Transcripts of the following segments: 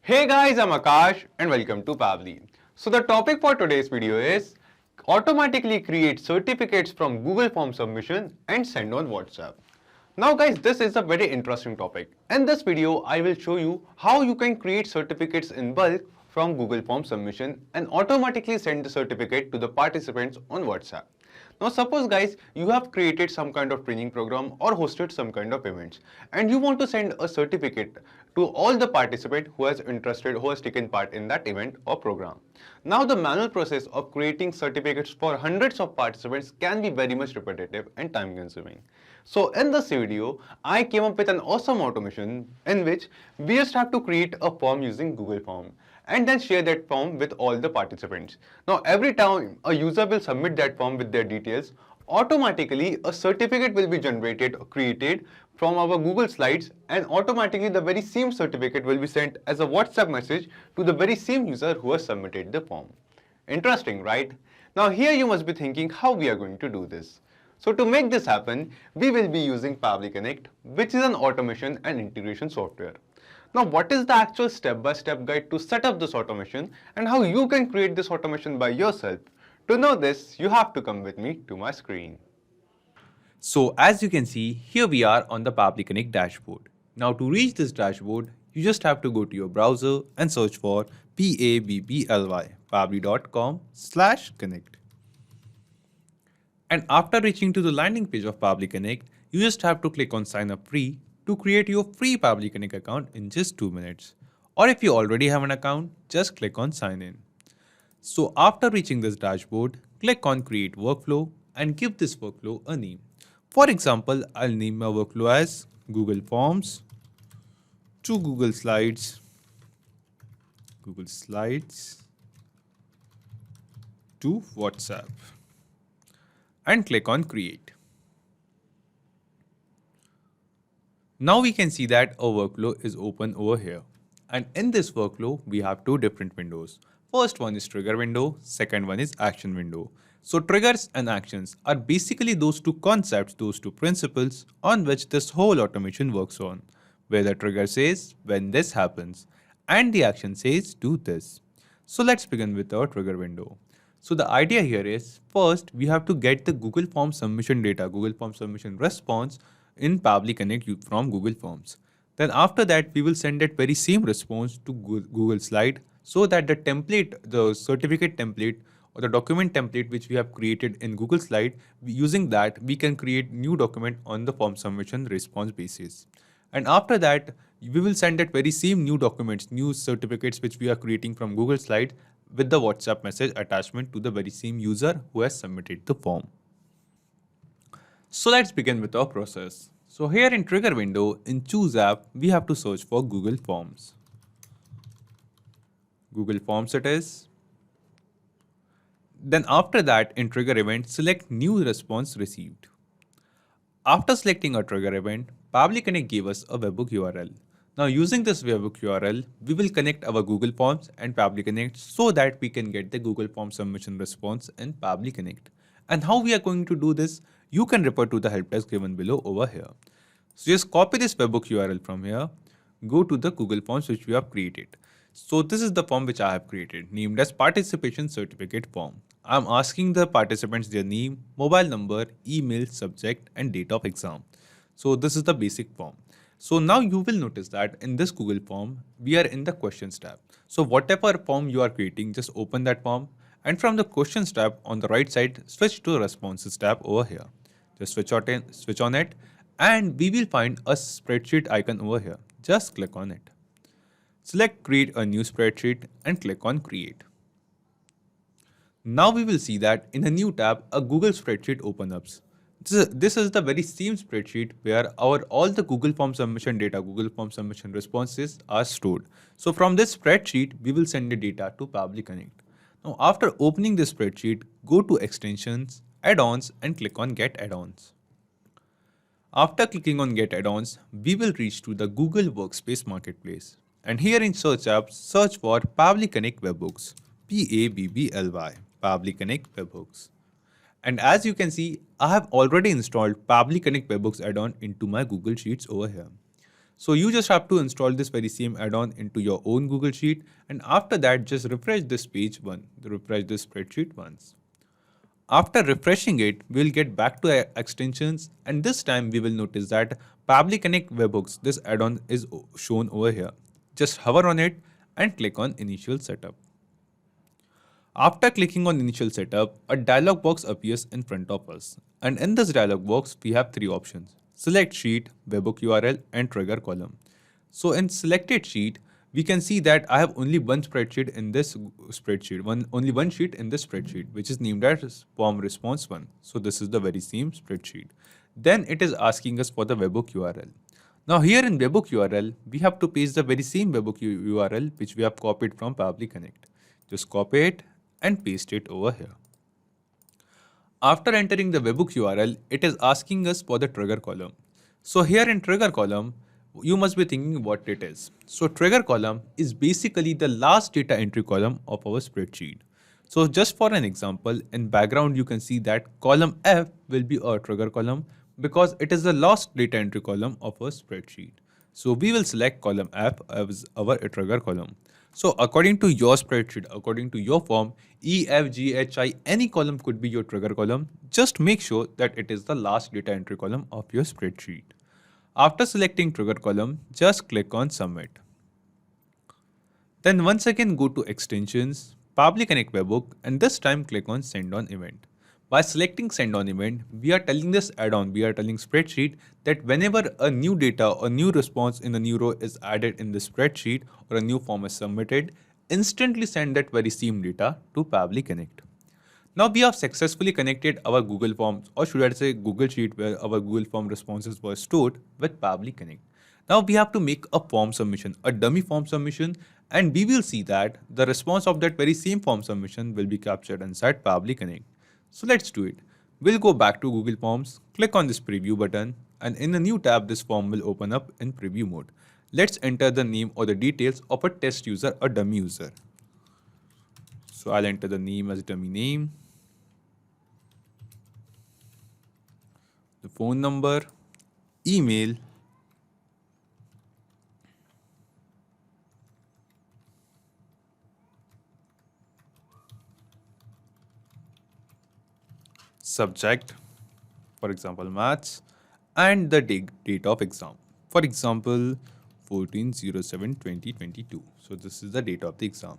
Hey guys, I'm Akash and welcome to Pabbly. So the topic for today's video is automatically create certificates from Google Form submission and send on WhatsApp. Now guys, this is a very interesting topic. In this video, I will show you how you can create certificates in bulk from Google Form submission and automatically send the certificate to the participants on WhatsApp. Now suppose guys, you have created some kind of training program or hosted some kind of events and you want to send a certificate to all the participant who has taken part in that event or program. Now the manual process of creating certificates for hundreds of participants can be very much repetitive and time consuming. So in this video, I came up with an awesome automation in which we just have to create a form using Google Form and then share that form with all the participants. Now every time a user will submit that form with their details, automatically a certificate will be generated or created from our Google Slides, and automatically the very same certificate will be sent as a WhatsApp message to the very same user who has submitted the form. Interesting, right? Now here you must be thinking how we are going to do this. So to make this happen, we will be using Pabbly Connect, which is an automation and integration software. Now, what is the actual step-by-step guide to set up this automation and how you can create this automation by yourself? To know this, you have to come with me to my screen. So as you can see, here we are on the Pabbly Connect dashboard. Now to reach this dashboard, you just have to go to your browser and search for Pabbly, pabbly.com/connect. And after reaching to the landing page of Pabbly Connect, you just have to click on sign up free to create your free Pabbly Connect account in just 2 minutes. Or if you already have an account, just click on sign in. So after reaching this dashboard, click on create workflow and give this workflow a name. For example, I'll name my workflow as Google Forms to Google Slides to WhatsApp and click on create. Now we can see that our workflow is open over here. And in this workflow, we have two different windows. First one is trigger window, second one is action window. So triggers and actions are basically those two concepts, those two principles on which this whole automation works on, where the trigger says when this happens and the action says do this. So let's begin with our trigger window. So the idea here is first we have to get the Google Form submission data, Google Form submission response in Pabbly Connect from Google Forms. Then after that we will send that very same response to Google Slide so that the template, the certificate template or the document template which we have created in Google Slide, using that we can create new document on the form submission response basis. And after that, we will send that very same new documents, new certificates which we are creating from Google Slide with the WhatsApp message attachment to the very same user who has submitted the form. So let's begin with our process. So here in trigger window, in choose app, we have to search for Google Forms. Google Forms it is. Then after that, in trigger event, select new response received. After selecting a trigger event, Pabbly Connect gave us a webhook URL. Now using this webhook URL, we will connect our Google Forms and Pabbly Connect so that we can get the Google Form submission response in Pabbly Connect. And how we are going to do this, you can refer to the help desk given below over here. So just copy this webhook URL from here, go to the Google Forms which we have created. So this is the form which I have created, named as participation certificate form. I'm asking the participants their name, mobile number, email, subject and date of exam. So this is the basic form. So now you will notice that in this Google form, we are in the questions tab. So whatever form you are creating, just open that form and from the questions tab on the right side, switch to the responses tab over here. Just switch on it and we will find a spreadsheet icon over here. Just click on it. Select create a new spreadsheet and click on create. Now we will see that in a new tab, a Google spreadsheet opens up. This is the very same spreadsheet where all the Google Form submission data, Google Form submission responses are stored. So from this spreadsheet, we will send the data to Pabbly Connect. Now after opening this spreadsheet, go to extensions, add-ons and click on get add-ons. After clicking on get add-ons, we will reach to the Google Workspace Marketplace. And here in search app, search for Pabbly Connect Webhooks, Pabbly, Pabbly Connect Webhooks. And as you can see, I have already installed Pabbly Connect Webhooks add-on into my Google Sheets over here. So you just have to install this very same add-on into your own Google Sheet, and after that just refresh this refresh this spreadsheet once. After refreshing it, we'll get back to extensions, and this time we will notice that Pabbly Connect Webhooks, this add-on is shown over here. Just hover on it and click on Initial Setup. After clicking on Initial Setup, a dialog box appears in front of us. And in this dialog box, we have three options: Select Sheet, Webhook URL, and Trigger Column. So in Selected Sheet, we can see that I have only one spreadsheet in this spreadsheet, only one sheet in this spreadsheet, which is named as Form Response 1. So this is the very same spreadsheet. Then it is asking us for the webhook URL. Now here in webhook URL, we have to paste the very same webhook URL which we have copied from Pabbly Connect. Just copy it and paste it over here. After entering the webhook URL, it is asking us for the trigger column. So here in trigger column, you must be thinking what it is. So trigger column is basically the last data entry column of our spreadsheet. So just for an example, in background you can see that column F will be our trigger column because it is the last data entry column of our spreadsheet. So we will select column F as our trigger column. So according to your spreadsheet, according to your form, E, F, G, H, I, any column could be your trigger column. Just make sure that it is the last data entry column of your spreadsheet. After selecting trigger column, just click on Submit. Then once again go to Extensions, Pabbly Connect Webhook, and this time click on Send on Event. By selecting Send on Event, we are telling this add-on, we are telling spreadsheet that whenever a new data or new response in a new row is added in the spreadsheet or a new form is submitted, instantly send that very same data to Pabbly Connect. Now we have successfully connected our Google Forms, or should I say Google Sheet, where our Google Form responses were stored, with Pabbly Connect. Now we have to make a form submission, a dummy form submission, and we will see that the response of that very same form submission will be captured inside Pabbly Connect. So let's do it. We'll go back to Google Forms, click on this preview button, and in a new tab this form will open up in preview mode. Let's enter the name or the details of a test user or dummy user. So I'll enter the name as dummy name, the phone number, email, subject, for example maths, and the date of exam, for example 14/07/2022. So this is the date of the exam,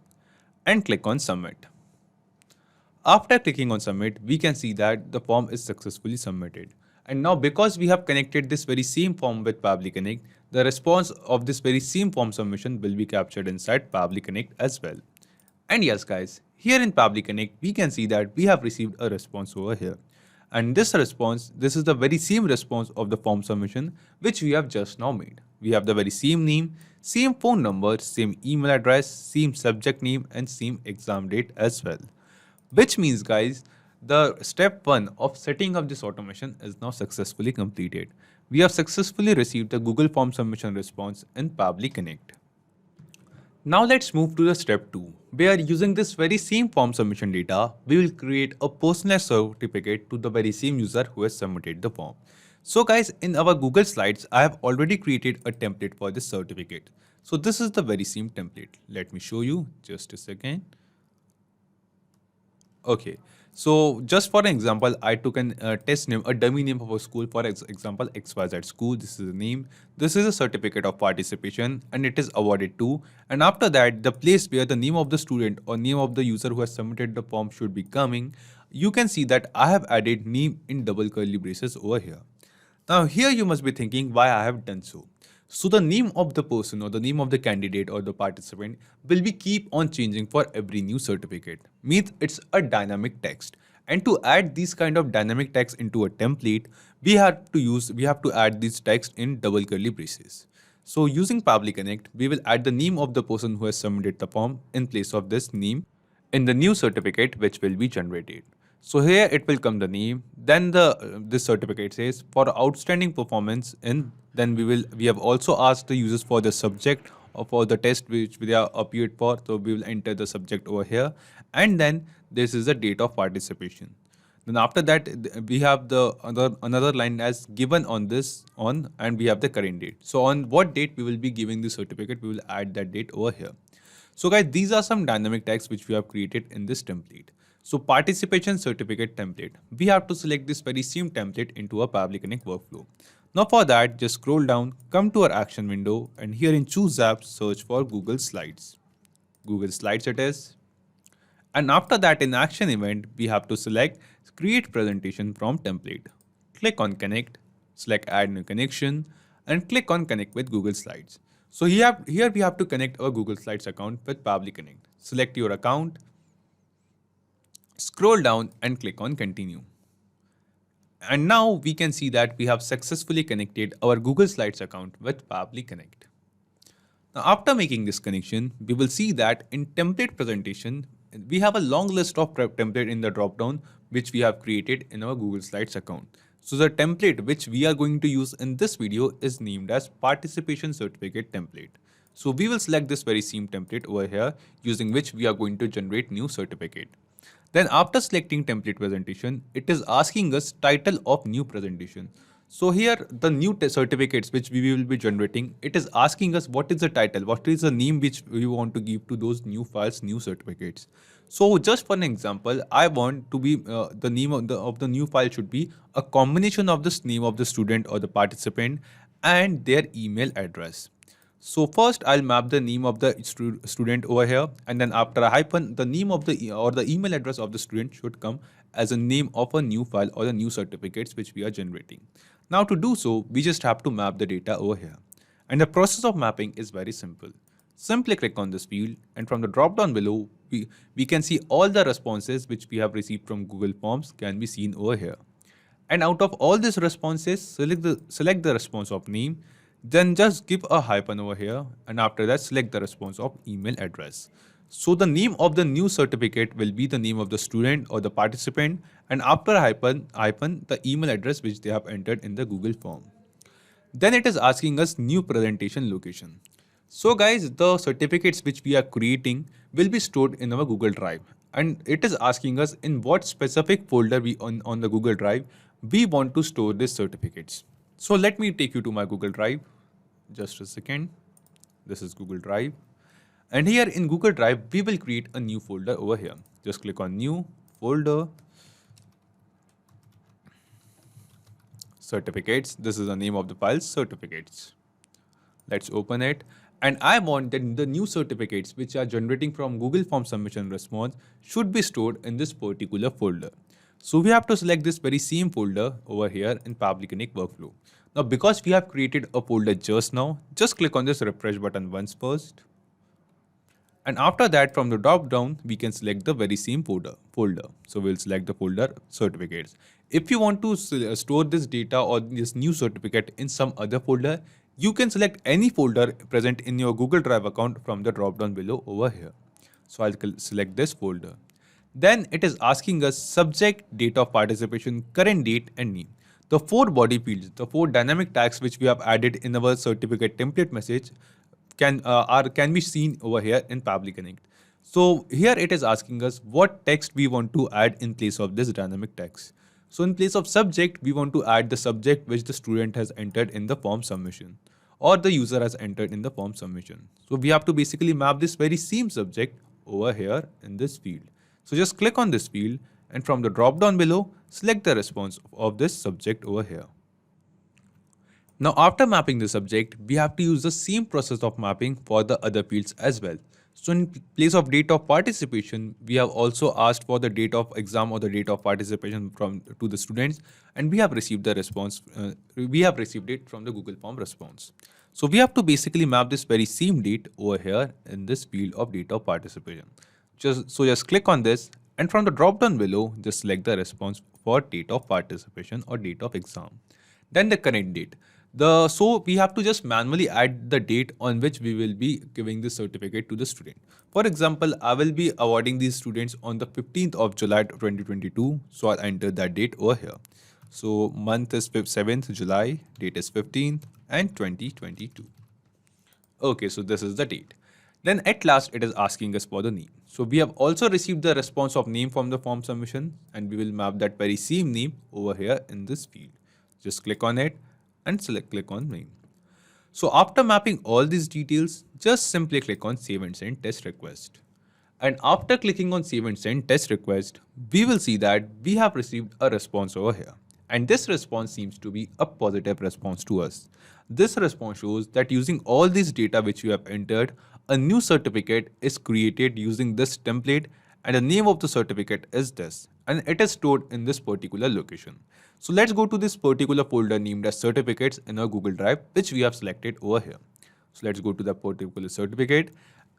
and click on Submit. After clicking on Submit, we can see that the form is successfully submitted. And now because we have connected this very same form with Pabbly Connect, the response of this very same form submission will be captured inside Pabbly Connect as well. And yes guys, here in Pabbly Connect, we can see that we have received a response over here. And this response, this is the very same response of the form submission which we have just now made. We have the very same name, same phone number, same email address, same subject name, and same exam date as well. Which means guys, the step 1 of setting up this automation is now successfully completed. We have successfully received the Google Form submission response in Pabbly Connect. Now let's move to the step 2, where using this very same form submission data, we will create a personalized certificate to the very same user who has submitted the form. So guys, in our Google Slides, I have already created a template for this certificate. So this is the very same template. Let me show you just a second. Okay, so just for an example, I took an test name, a dummy name of a school, for example, XYZ school. This is the name. This is a certificate of participation and it is awarded to. And after that, the place where the name of the student or name of the user who has submitted the form should be coming. You can see that I have added name in double curly braces over here. Now here you must be thinking why I have done so. So the name of the person or the name of the candidate or the participant will be keep on changing for every new certificate. Means it's a dynamic text. And to add these kind of dynamic text into a template, we have to add this text in double curly braces. So using Pabbly Connect, we will add the name of the person who has submitted the form in place of this name in the new certificate which will be generated. So here it will come the name, then this certificate says for outstanding performance in, then we have also asked the users for the subject or for the test which they are appeared for. So we will enter the subject over here, and then this is the date of participation. Then after that, we have the another line as given on this on, and we have the current date. So on what date we will be giving the certificate, we will add that date over here. So guys, these are some dynamic tags which we have created in this template. So participation certificate template. We have to select this very same template into a Pabbly Connect workflow. Now for that, just scroll down, come to our action window, and here in choose apps, search for Google Slides. Google Slides it is. And after that, in action event, we have to select create presentation from template. Click on connect, select add new connection, and click on connect with Google Slides. So here we have to connect our Google Slides account with Pabbly Connect. Select your account, scroll down and click on continue. And now we can see that we have successfully connected our Google Slides account with Pabbly Connect. Now after making this connection, we will see that in template presentation, we have a long list of template in the dropdown which we have created in our Google Slides account. So the template which we are going to use in this video is named as participation certificate template. So we will select this very same template over here using which we are going to generate new certificate. Then after selecting template presentation, it is asking us title of new presentation. So here the new certificates which we will be generating, it is asking us what is the title, what is the name which we want to give to those new files, new certificates. So just for an example, I want to be the name of the new file should be a combination of this name of the student or the participant and their email address. So first I'll map the name of the student over here, and then after a hyphen, the name of the or the email address of the student should come as a name of a new file or the new certificates which we are generating. Now to do so, we just have to map the data over here. And the process of mapping is very simple. Simply click on this field, and from the drop down below, we can see all the responses which we have received from Google Forms can be seen over here. And out of all these responses, select the response of name, then just give a hyphen over here, and after that select the response of email address. So the name of the new certificate will be the name of the student or the participant, and after a hyphen the email address which they have entered in the Google form. Then it is asking us new presentation location. So guys, the certificates which we are creating will be stored in our Google Drive, and it is asking us in what specific folder on the Google Drive we want to store these certificates. So let me take you to my Google Drive. Just a second. This is Google Drive. And here in Google Drive, we will create a new folder over here. Just click on new folder, certificates. This is the name of the file, certificates. Let's open it. And I want that the new certificates which are generating from Google Form submission response should be stored in this particular folder. So we have to select this very same folder over here in Pabbly Connect workflow. Now because we have created a folder just now, just click on this refresh button once first. And after that, from the drop down, we can select the very same folder. So we'll select the folder certificates. If you want to store this data or this new certificate in some other folder, you can select any folder present in your Google Drive account from the drop down below over here. So I'll select this folder. Then it is asking us subject, date of participation, current date, and name. The 4 body fields, the 4 dynamic tags which we have added in our certificate template message can be seen over here in Pabbly Connect. So here it is asking us what text we want to add in place of this dynamic text. So in place of subject, we want to add the subject which the student has entered in the form submission or the user has entered in the form submission. So we have to basically map this very same subject over here in this field. So just click on this field, and from the drop down below, select the response of this subject over here. Now after mapping the subject, we have to use the same process of mapping for the other fields as well. So in place of date of participation, we have also asked for the date of exam or the date of participation to the students, and we have received the response. We have received it from the Google Form response. So we have to basically map this very same date over here in this field of date of participation. Just click on this, and from the drop down below, just select the response for date of participation or date of exam. Then the current date. So we have to just manually add the date on which we will be giving this certificate to the student. For example, I will be awarding these students on the 15th of July 2022. So I'll enter that date over here. So month is 7th July, date is 15th and 2022. Okay, so this is the date. Then at last it is asking us for the name. So we have also received the response of name from the form submission, and we will map that very same name over here in this field. Just click on it and click on name. So after mapping all these details, just simply click on save and send test request. And after clicking on save and send test request, we will see that we have received a response over here. And this response seems to be a positive response to us. This response shows that using all these data which you have entered, a new certificate is created using this template, and the name of the certificate is this, and it is stored in this particular location. So let's go to this particular folder named as certificates in our Google Drive, which we have selected over here. So let's go to the particular certificate.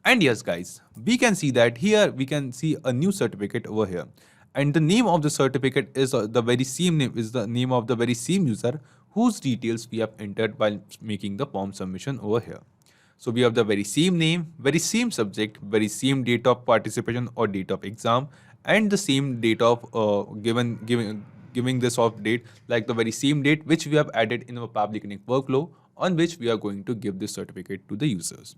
And yes, guys, we can see that here we can see a new certificate over here. And the name of the certificate is the very same name, is the name of the very same user whose details we have entered while making the form submission over here. So we have the very same name, very same subject, very same date of participation or date of exam, and the same date of giving this off date, like the very same date which we have added in our Pabbly Connect workflow, on which we are going to give this certificate to the users.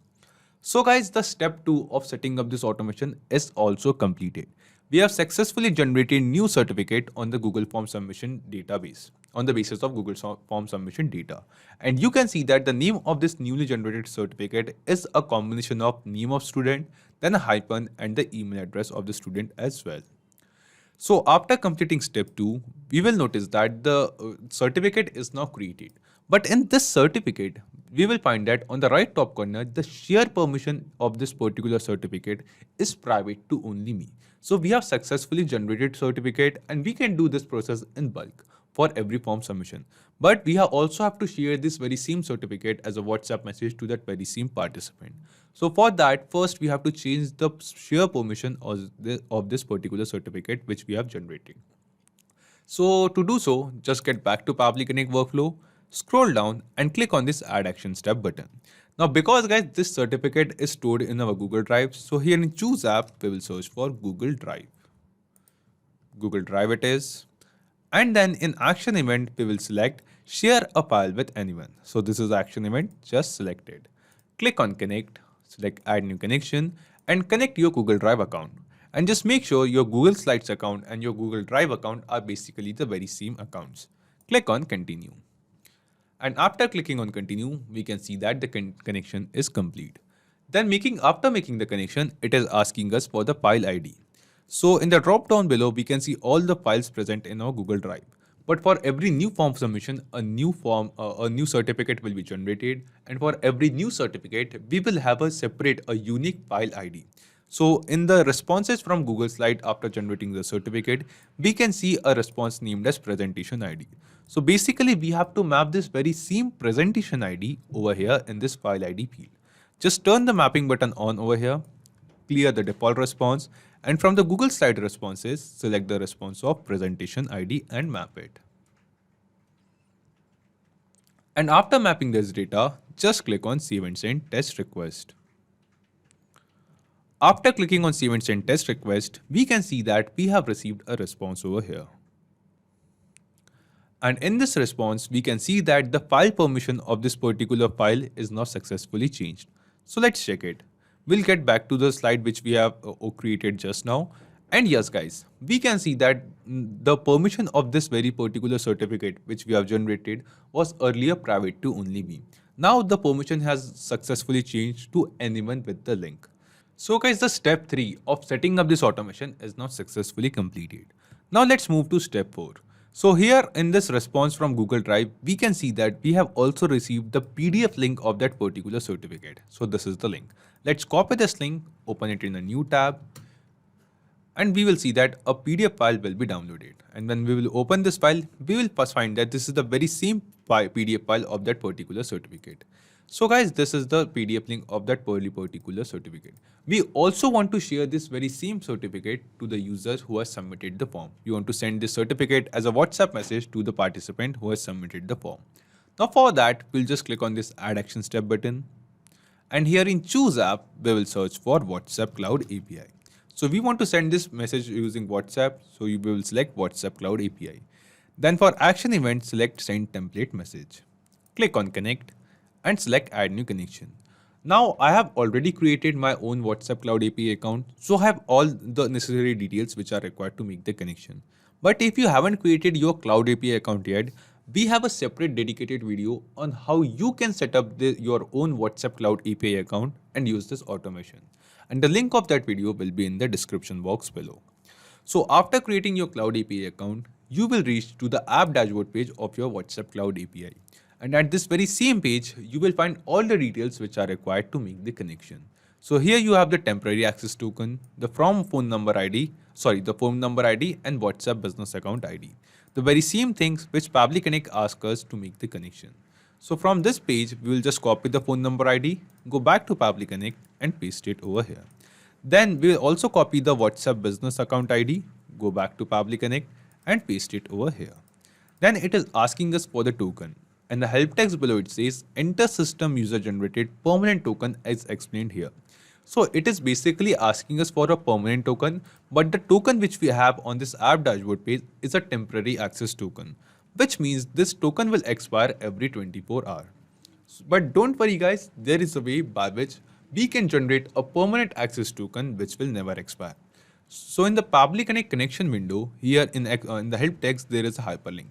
So guys, the step 2 of setting up this automation is also completed. We have successfully generated new certificate on the Google Form Submission database on the basis of Google Form Submission data. And you can see that the name of this newly generated certificate is a combination of name of student, then a hyphen, and the email address of the student as well. So after completing step 2, we will notice that the certificate is now created. But in this certificate, we will find that on the right top corner, the share permission of this particular certificate is private to only me. So we have successfully generated certificate, and we can do this process in bulk for every form submission. But we also have to share this very same certificate as a WhatsApp message to that very same participant. So for that, first we have to change the share permission of this particular certificate which we have generated. So to do so, just get back to Pabbly Connect workflow, scroll down and click on this add action step button. Now because guys, this certificate is stored in our Google Drive, so here in choose app, we will search for Google Drive. Google Drive it is. And then in action event, we will select share a file with anyone. So this is action event, just selected. Click on connect, select add new connection and connect your Google Drive account. And just make sure your Google Slides account and your Google Drive account are basically the very same accounts. Click on continue. And after clicking on continue, we can see that the connection is complete. Then after making the connection, it is asking us for the file ID. So in the drop down below, we can see all the files present in our Google Drive. But for every new form submission, a new certificate will be generated. And for every new certificate, we will have a unique file ID. So in the responses from Google Slide after generating the certificate, we can see a response named as presentation ID. So basically, we have to map this very same presentation ID over here in this file ID field. Just turn the mapping button on over here, clear the default response, and from the Google Slide responses, select the response of presentation ID and map it. And after mapping this data, just click on save and send test request. After clicking on save and send test request, we can see that we have received a response over here. And in this response, we can see that the file permission of this particular file is not successfully changed. So let's check it. We'll get back to the slide which we have created just now. And yes, guys, we can see that the permission of this very particular certificate which we have generated was earlier private to only me. Now the permission has successfully changed to anyone with the link. So guys, the step 3 of setting up this automation is now successfully completed. Now let's move to step 4. So here in this response from Google Drive, we can see that we have also received the PDF link of that particular certificate. So this is the link. Let's copy this link, open it in a new tab, and we will see that a PDF file will be downloaded. And when we will open this file, we will first find that this is the very same PDF file of that particular certificate. So guys, this is the PDF link of that particular certificate. We also want to share this very same certificate to the users who has submitted the form. We want to send this certificate as a WhatsApp message to the participant who has submitted the form. Now for that, we'll just click on this add action step button. And here in choose app, we will search for WhatsApp Cloud API. So we want to send this message using WhatsApp. So we will select WhatsApp Cloud API. Then for action event, select send template message. Click on connect and select add new connection. Now I have already created my own WhatsApp Cloud API account, so I have all the necessary details which are required to make the connection. But if you haven't created your Cloud API account yet, we have a separate dedicated video on how you can set up your own WhatsApp Cloud API account and use this automation. And the link of that video will be in the description box below. So after creating your Cloud API account, you will reach to the app dashboard page of your WhatsApp Cloud API. And at this very same page, you will find all the details which are required to make the connection. So here you have the temporary access token, the phone number ID and WhatsApp business account ID. The very same things which Pabbly Connect asks us to make the connection. So from this page, we will just copy the phone number ID, go back to Pabbly Connect and paste it over here. Then we will also copy the WhatsApp business account ID, go back to Pabbly Connect and paste it over here. Then it is asking us for the token. And the help text below it says enter system user generated permanent token as explained here. So it is basically asking us for a permanent token, but the token which we have on this app dashboard page is a temporary access token, which means this token will expire every 24 hours. But don't worry guys, there is a way by which we can generate a permanent access token which will never expire. So in the Pabbly Connect connection window, here in the help text there is a hyperlink.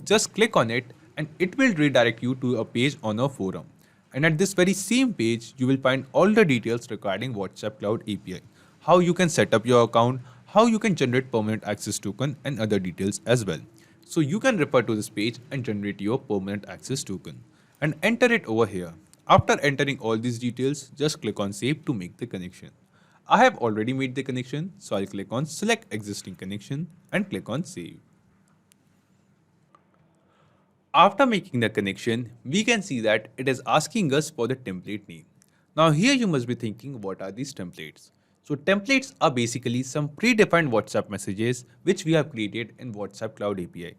Just click on it and it will redirect you to a page on a forum. And at this very same page, you will find all the details regarding WhatsApp Cloud API, how you can set up your account, how you can generate permanent access token and other details as well. So you can refer to this page and generate your permanent access token and enter it over here. After entering all these details, just click on save to make the connection. I have already made the connection, so I'll click on select existing connection and click on save. After making the connection, we can see that it is asking us for the template name. Now here you must be thinking, what are these templates? So templates are basically some predefined WhatsApp messages which we have created in WhatsApp Cloud API.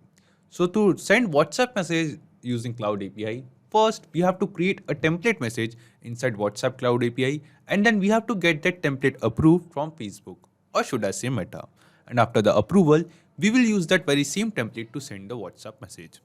So to send WhatsApp message using Cloud API, first we have to create a template message inside WhatsApp Cloud API and then we have to get that template approved from Facebook, or should I say Meta. And after the approval, we will use that very same template to send the WhatsApp message.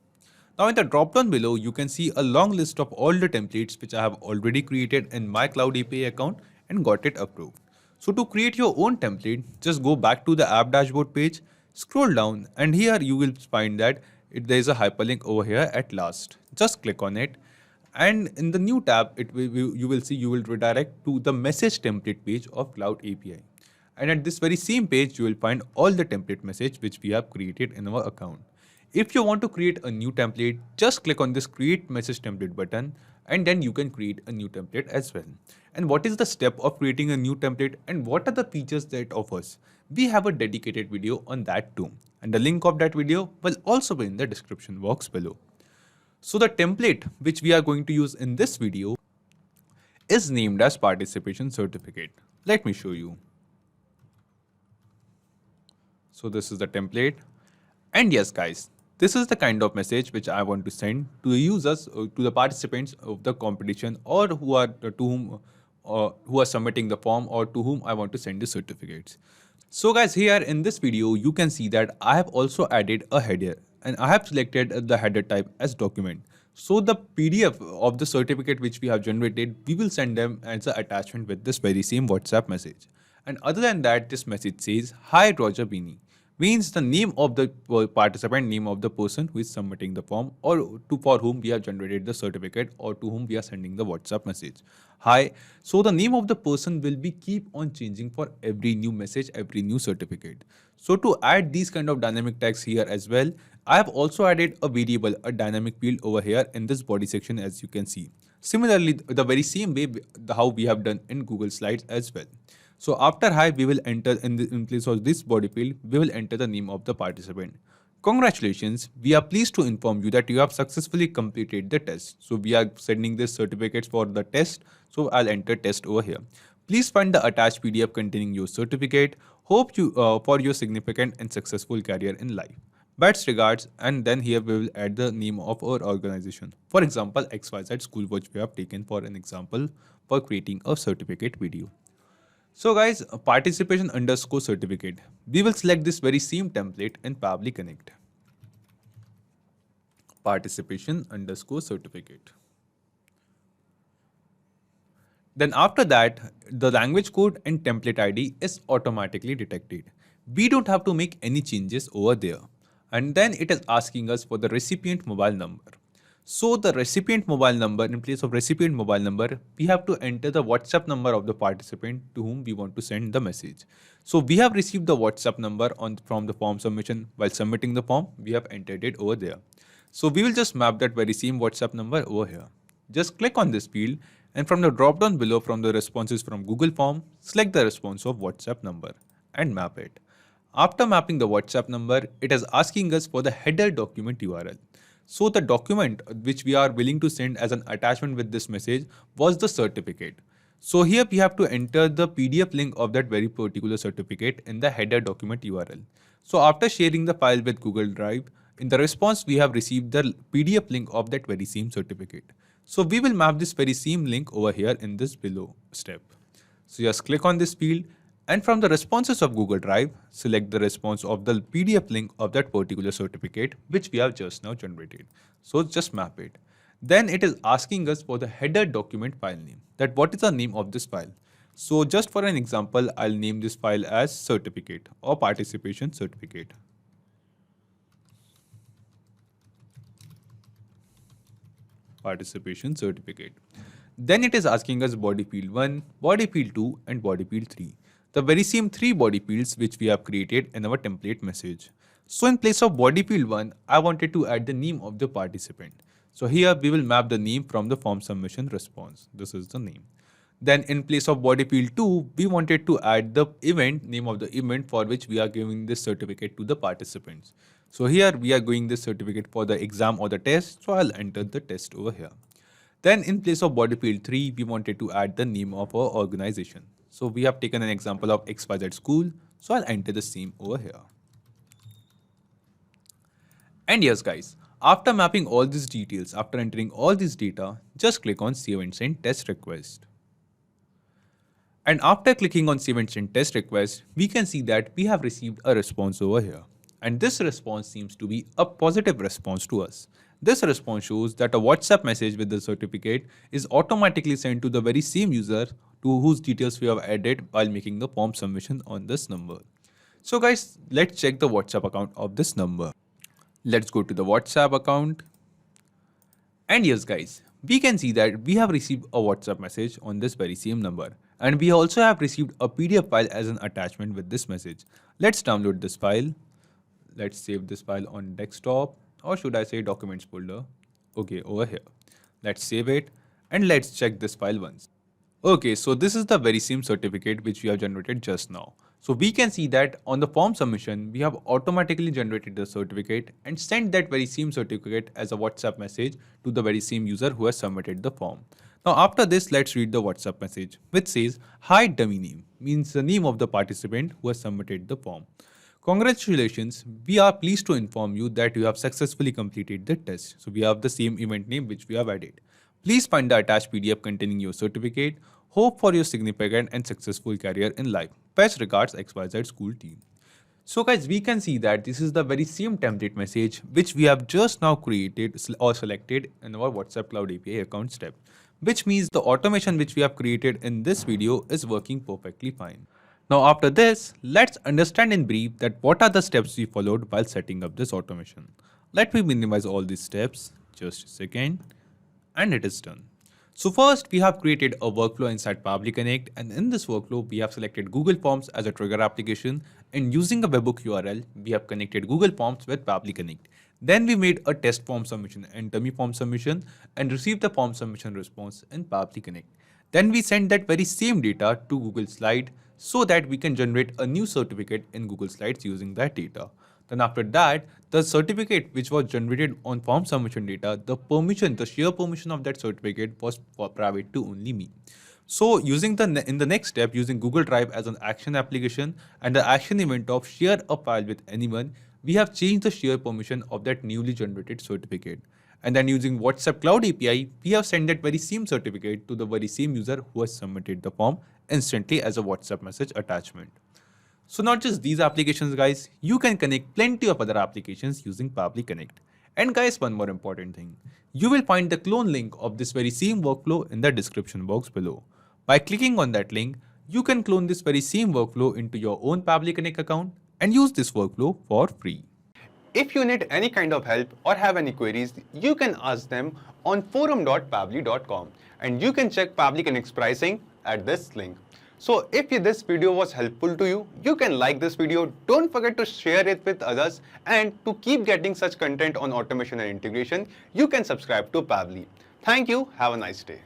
Now in the drop down below, you can see a long list of all the templates which I have already created in my Cloud API account and got it approved. So to create your own template, just go back to the app dashboard page, scroll down and here you will find that there is a hyperlink over here at last. Just click on it and in the new tab, you will redirect to the message template page of Cloud API. And at this very same page, you will find all the template message which we have created in our account. If you want to create a new template, just click on this create message template button and then you can create a new template as well. And what is the step of creating a new template and what are the features that it offers? We have a dedicated video on that too. And the link of that video will also be in the description box below. So the template which we are going to use in this video is named as participation certificate. Let me show you. So this is the template. And yes guys, this is the kind of message which I want to send to the users, to the participants of the competition, or who are submitting the form, or to whom I want to send the certificates. So guys, here in this video, you can see that I have also added a header and I have selected the header type as document. So the PDF of the certificate which we have generated, we will send them as an attachment with this very same WhatsApp message. And other than that, this message says, "Hi Roger Beanie," means the name of the participant, name of the person who is submitting the form, or for whom we have generated the certificate, or to whom we are sending the WhatsApp message. Hi. So the name of the person will be keep on changing for every new message, every new certificate. So to add these kind of dynamic tags here as well, I have also added a variable, a dynamic field over here in this body section, as you can see. Similarly, the very same way how we have done in Google Slides as well. So after hi, we will enter in place of this body field, we will enter the name of the participant. Congratulations, we are pleased to inform you that you have successfully completed the test. So we are sending this certificates for the test. So I'll enter test over here. Please find the attached PDF containing your certificate. Hope you for your significant and successful career in life. Best regards, and then here we will add the name of our organization. For example, XYZ School, which we have taken for an example for creating a certificate video. So guys, participation underscore certificate. We will select this very same template in Pabbly Connect. Participation underscore certificate. Then after that, the language code and template ID is automatically detected. We don't have to make any changes over there. And then it is asking us for the recipient mobile number. So the recipient mobile number, in place of recipient mobile number, we have to enter the WhatsApp number of the participant to whom we want to send the message. So we have received the WhatsApp number from the form submission. While submitting the form, we have entered it over there. So we will just map that very same WhatsApp number over here. Just click on this field, and from the drop down below from the responses from Google Form, select the response of WhatsApp number and map it. After mapping the WhatsApp number, it is asking us for the header document URL. So the document which we are willing to send as an attachment with this message was the certificate. So here we have to enter the PDF link of that very particular certificate in the header document URL. So after sharing the file with Google Drive, in the response we have received the PDF link of that very same certificate. So we will map this very same link over here in this below step. So just click on this field, and from the responses of Google Drive, select the response of the PDF link of that particular certificate which we have just now generated. So just map it. Then it is asking us for the header document file name, that what is the name of this file. So just for an example, I'll name this file as certificate or participation certificate. Participation certificate. Then it is asking us body field 1, body field 2 and body field 3. The very same 3 body fields which we have created in our template message. So in place of body field 1, I wanted to add the name of the participant. So here we will map the name from the form submission response. This is the name. Then in place of body field 2, we wanted to add the event, name of the event for which we are giving this certificate to the participants. So here we are going this certificate for the exam or the test. So I'll enter the test over here. Then in place of body field 3, we wanted to add the name of our organization. So we have taken an example of XYZ school. So I'll enter the same over here. And yes guys, after mapping all these details, after entering all this data, just click on save and send test request. And after clicking on save and send test request, we can see that we have received a response over here. And this response seems to be a positive response to us. This response shows that a WhatsApp message with the certificate is automatically sent to the very same user to whose details we have added while making the form submission on this number. So guys, let's check the WhatsApp account of this number. Let's go to the WhatsApp account. And yes guys, we can see that we have received a WhatsApp message on this very same number. And we also have received a PDF file as an attachment with this message. Let's download this file. Let's save this file on desktop, or should I say documents folder. Okay, over here. Let's save it and let's check this file once. Okay, so this is the very same certificate which we have generated just now. So we can see that on the form submission, we have automatically generated the certificate and sent that very same certificate as a WhatsApp message to the very same user who has submitted the form. Now after this, let's read the WhatsApp message which says, "Hi dummy name," means the name of the participant who has submitted the form. Congratulations, we are pleased to inform you that you have successfully completed the test. So we have the same event name which we have added. Please find the attached PDF containing your certificate. Hope for your significant and successful career in life. Best regards, XYZ school team. So guys, we can see that this is the very same template message which we have just now created or selected in our WhatsApp Cloud API account step, which means the automation which we have created in this video is working perfectly fine. Now after this, let's understand in brief that what are the steps we followed while setting up this automation. Let me minimize all these steps, just a second, and it is done. So first, we have created a workflow inside Pabbly Connect, and in this workflow, we have selected Google Forms as a trigger application, and using a webhook URL, we have connected Google Forms with Pabbly Connect. Then we made a test form submission and dummy form submission and received the form submission response in Pabbly Connect. Then we send that very same data to Google Slide so that we can generate a new certificate in Google Slides using that data. Then after that, the certificate which was generated on form submission data, the share permission of that certificate was for private to only me. So in the next step, using Google Drive as an action application and the action event of share a file with anyone, we have changed the share permission of that newly generated certificate. And then using WhatsApp Cloud API, we have sent that very same certificate to the very same user who has submitted the form instantly as a WhatsApp message attachment. So not just these applications guys, you can connect plenty of other applications using Pabbly Connect. And guys, one more important thing, you will find the clone link of this very same workflow in the description box below. By clicking on that link, you can clone this very same workflow into your own Pabbly Connect account and use this workflow for free. If you need any kind of help or have any queries, you can ask them on forum.pabbly.com and you can check Pabbly Connect's pricing at this link. So if this video was helpful to you, you can like this video, don't forget to share it with others, and to keep getting such content on automation and integration, you can subscribe to Pabbly. Thank you, have a nice day.